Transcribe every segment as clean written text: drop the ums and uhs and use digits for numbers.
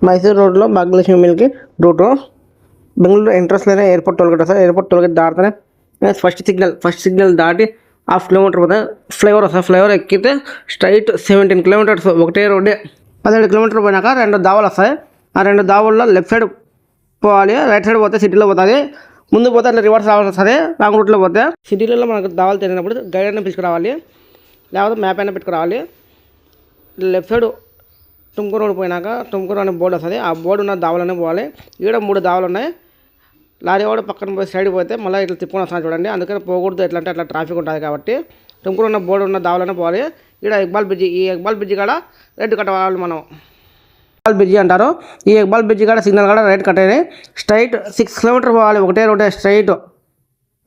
మైసూర్ రోడ్లో భాగ్యలక్ష్మి మిల్కి రూటు బెంగళూరు ఎంట్రన్స్లోనే ఎయిర్పోర్ట్ టోల్గేట్ వస్తుంది. ఎయిర్పోర్ట్ టోల్గేట్ దాటితేనే ఫస్ట్ సిగ్నల్ దాటి 1/2 కిలోమీటర్ పోతే ఫ్లైఓవర్ వస్తుంది. ఫ్లైఓవర్ ఎక్కితే స్ట్రైట్ 17 కిలోమీటర్స్ ఒకటే రోడ్డే. 17 కిలోమీటర్ పోయినాక 2 దావలు వస్తాయి. ఆ 2 దావుల్లో లెఫ్ట్ సైడ్ పోవాలి, రైట్ సైడ్ పోతే సిటీలో పోతుంది. ముందు పోతే అట్లా రివర్స్ రావాల్సి వస్తుంది. రాంగ్ రూట్లో పోతే సిటీలలో మనకు దావాలు తెలియనప్పుడు గైడ్ అయినా పిలుచుకురావాలి, లేకపోతే మ్యాప్ అయినా పెట్టుకురావాలి. లెఫ్ట్ సైడ్ తుమ్కూరు రోడ్ పోయినాక తుమ్కూరు అనే బోర్డు వస్తుంది. ఆ బోర్డు ఉన్న దావలనే పోవాలి. ఇక్కడ 3 దావలు ఉన్నాయి. లారీ కూడా పక్కన పోయి సైడ్ పోతే మళ్ళీ ఇట్లా తిప్పుకొని వస్తున్నాను చూడండి. అందుకని పోకూడదు, ఎట్లా అంటే అట్లా ట్రాఫిక్ ఉంటుంది కాబట్టి తుమ్కూరు ఉన్న బోర్డు ఉన్న దావలనే పోవాలి. ఇక్కడ ఇక్బాల్ బ్రిడ్జి, ఈ ఇక్బాల్ బ్రిడ్జి కాడ రెడ్ కట్టవాలి. మనం ఇక్బాల్ బ్రిడ్జి అంటారు. ఈ ఇక్బాల్ బ్రిడ్జి కాడ సిగ్నల్ కాడ రైట్ కట్టేది. స్ట్రైట్ 6 కిలోమీటర్ పోవాలి, ఒకటే రోడ్డే స్ట్రైట్,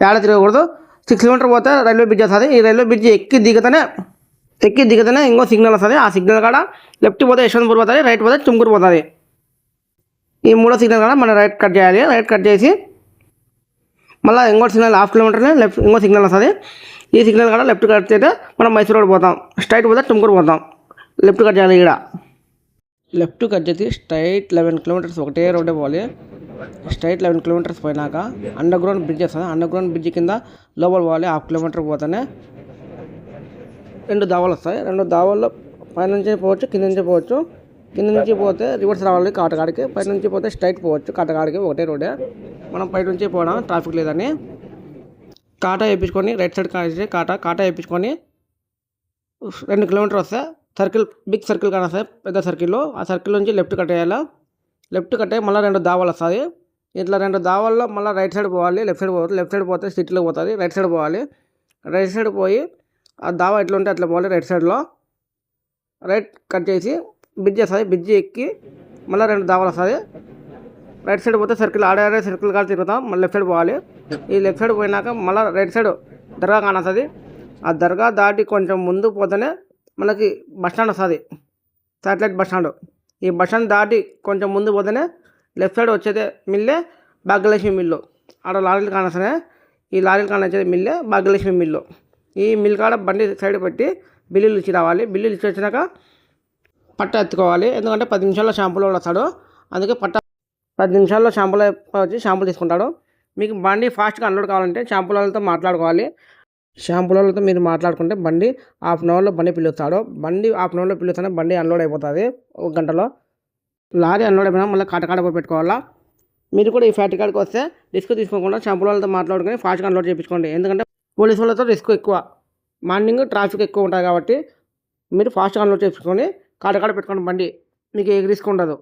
ఏడ తిరగకూడదు. 6 కిలోమీటర్ పోతే రైల్వే బ్రిడ్జ్ వస్తుంది. ఈ రైల్వే బ్రిడ్జి ఎక్కి దిగితేనే ఇంకో సిగ్నల్ వస్తుంది. ఆ సిగ్నల్ కాడ లెఫ్ట్ పోతే యశ్వంతపూర్ పోతుంది, రైట్ పోతే తుమ్కూరు పోతుంది. ఈ 3వ సిగ్నల్ కాడ మనం రైట్ కట్ చేయాలి. రైట్ కట్ చేసి మళ్ళీ ఇంకో సిగ్నల్ 1/2 కిలోమీటర్ని లెఫ్ట్ ఇంకో సిగ్నల్ వస్తుంది. ఈ సిగ్నల్ కాడ లెఫ్ట్ కట్ చేస్తే మనం మైసూర్ రోడ్ పోతాం. స్ట్రైట్ పోతే తుమ్కూరు పోతాం. లెఫ్ట్ కట్ చేయాలి. ఇక్కడ లెఫ్ట్ కట్ చేసి స్ట్రైట్ 11 కిలోమీటర్స్ ఒకటే రోడ్డే పోవాలి. స్ట్రైట్ 11 కిలోమీటర్స్ పోయినాక అండర్ గ్రౌండ్ బ్రిడ్జ్ వస్తుంది. అండర్ గ్రౌండ్ బ్రిడ్జ్ కింద లోపల పోవాలి. 1/2 కిలోమీటర్ పోతేనే 2 దావాలు వస్తాయి. 2 దావాల్లో పైనుంచి పోవచ్చు, కింద నుంచి పోవచ్చు. కింద నుంచి పోతే రివర్స్ రావాలి కాటగాడికి, పై నుంచి పోతే స్ట్రైట్ పోవచ్చు కాటగాడికి, ఒకటే రోడ్డే. మనం పై నుంచి పోవడం ట్రాఫిక్ లేదని కాటా వేయించుకొని రైట్ సైడ్ కాటా వేయించుకొని 2 కిలోమీటర్ వస్తే బిగ్ సర్కిల్ కానీ వస్తాయి, పెద్ద సర్కిల్లో. ఆ సర్కిల్ నుంచి లెఫ్ట్ కట్టేయాలి. లెఫ్ట్ కట్టే మళ్ళీ 2 దావాలు వస్తుంది. ఇట్లా 2 దావాల్లో మళ్ళీ రైట్ సైడ్ పోవాలి, లెఫ్ట్ సైడ్ పోవాలి. లెఫ్ట్ సైడ్ పోతే సిటీలో పోతుంది, రైట్ సైడ్ పోవాలి. రైట్ సైడ్ పోయి ఆ దావా ఎట్లా ఉంటే అట్లా పోవాలి. రైట్ సైడ్లో రైట్ కట్ చేసి బ్రిడ్జ్ వస్తుంది. బ్రిడ్జ్ ఎక్కి మళ్ళీ 2 దావాలు వస్తుంది. రైట్ సైడ్ పోతే సర్కిల్ ఆడే సర్కిల్ కాడ తిరుగుతాం. మళ్ళీ లెఫ్ట్ సైడ్ పోవాలి. ఈ లెఫ్ట్ సైడ్ పోయినాక మళ్ళీ రైట్ సైడ్ దర్గా కానొస్తుంది. ఆ దర్గా దాటి కొంచెం ముందు పోతేనే మనకి బస్ స్టాండ్ వస్తుంది, శాటిలైట్ బస్ స్టాండ్. ఈ బస్ స్టాండ్ దాటి కొంచెం ముందు పోతేనే లెఫ్ట్ సైడ్ వచ్చేదే మిల్లే భాగ్యలక్ష్మి మిల్లు. ఆడ లారీలు కానొస్తున్నాయి. ఈ లారీలు కానొచ్చేది మిల్లే భాగ్యలక్ష్మి మిల్లు. ఈ మిల్ కాడ బండి సైడ్ పెట్టి బిల్లులు ఇచ్చి రావాలి. బిల్లులు ఇచ్చి వచ్చినాక పట్ట ఎత్తుకోవాలి. ఎందుకంటే 10 నిమిషాల్లో షాంపూలో వస్తాడు. అందుకే 10 నిమిషాల్లో షాంపూలో వచ్చి షాంపూలు తీసుకుంటాడు. మీకు బండి ఫాస్ట్గా అన్లోడ్ కావాలంటే షాంపూలతో మాట్లాడుకోవాలి. షాంపూలతో మీరు మాట్లాడుకుంటే బండి 1/2 అవర్లో బండి పిలుస్తాడు. బండి 1/2 అవర్లో పిలుస్తేనే బండి అన్లోడ్ అయిపోతుంది 1 గంటలో. లారీ అన్లోడ్ అయిపోయినా మళ్ళీ కాటకాడ పోయి పెట్టుకోవాలా. మీరు కూడా ఈ ఫ్యాక్టరీ కాడికి వస్తే రిస్క్ తీసుకోకుండా షాంపూలతో మాట్లాడుకొని ఫాస్ట్గా అన్లోడ్ చేయించుకోండి. ఎందుకంటే పోలీసు వాళ్ళతో రిస్క్ ఎక్కువ, మార్నింగ్ ట్రాఫిక్ ఎక్కువ ఉంటుంది కాబట్టి మీరు ఫాస్ట్గా అన్లోడ్ చేసుకొని కాటకాడ పెట్టుకోండి బండి, మీకు ఏ రిస్క్ ఉండదు.